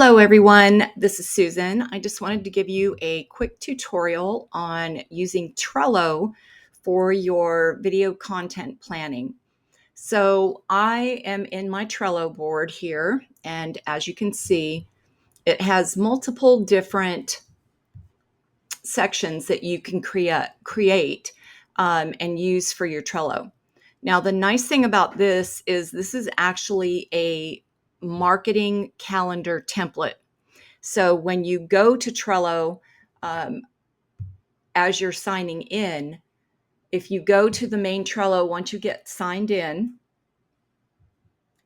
Hello everyone, this is Susan. I just wanted to give you a quick tutorial on using Trello for your video content planning. So I am in my Trello board here, and as you can see, it has multiple different sections that you can create and use for your Trello. Now, the nice thing about this is actually a marketing calendar template. So when you go to Trello, um, as you're signing in, if you go to the main Trello, once you get signed in,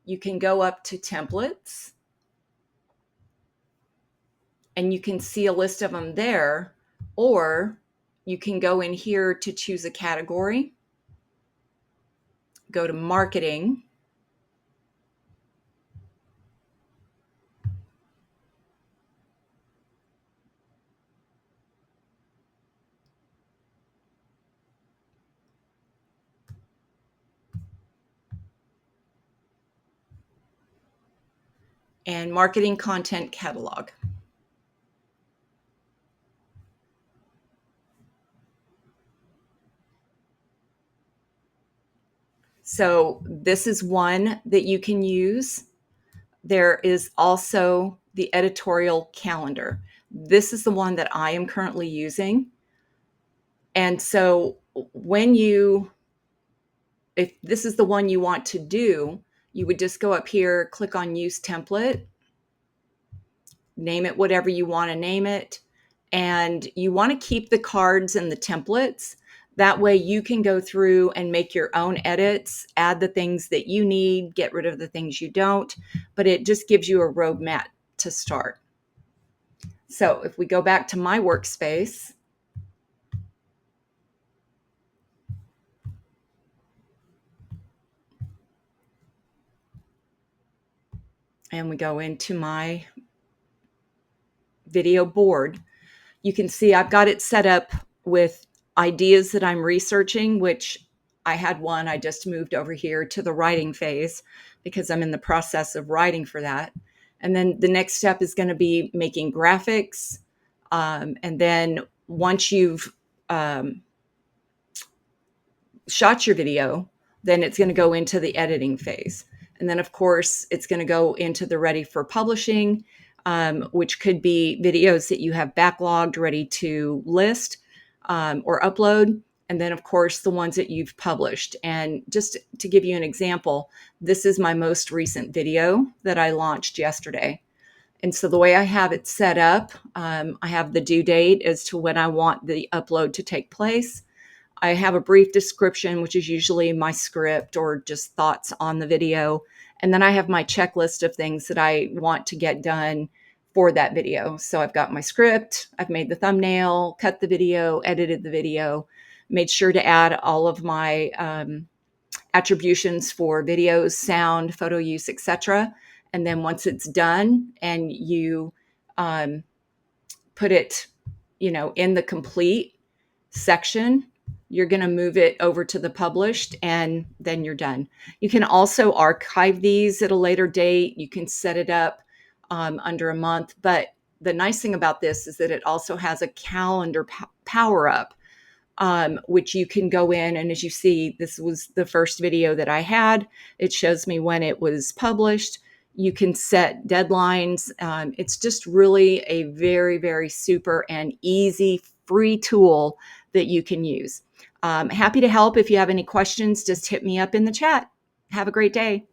you can go up to templates and you can see a list of them there, or you can go in here to choose a category, go to marketing, and marketing content catalog. So this is one that you can use. There is also the editorial calendar. This is the one that I am currently using. And so if this is the one you want to do, you would just go up here, click on use template, name it whatever you want to name it. And you want to keep the cards and the templates. That way you can go through and make your own edits, add the things that you need, get rid of the things you don't, but it just gives you a roadmap to start. So if we go back to my workspace, and we go into my video board, you can see I've got it set up with ideas that I'm researching, which I had one. I just moved over here to the writing phase because I'm in the process of writing for that. And then the next step is going to be making graphics. And then once you've shot your video, then it's going to go into the editing phase. And then, of course, it's going to go into the ready for publishing, which could be videos that you have backlogged, ready to list or upload. And then, of course, the ones that you've published. And just to give you an example, this is my most recent video that I launched yesterday. And so the way I have it set up, I have the due date as to when I want the upload to take place. I have a brief description, which is usually my script or just thoughts on the video. And then I have my checklist of things that I want to get done for that video. So I've got my script, I've made the thumbnail, cut the video, edited the video, made sure to add all of my attributions for videos, sound, photo use, etc. And then once it's done and you put it, in the complete section, you're going to move it over to the published, and then you're done. You can also archive these at a later date. You can set it up under a month. But the nice thing about this is that it also has a calendar power up, which you can go in. And as you see, this was the first video that I had. It shows me when it was published. You can set deadlines. It's just really a very, very super and easy free tool that you can use. Happy to help. If you have any questions, just hit me up in the chat. Have a great day.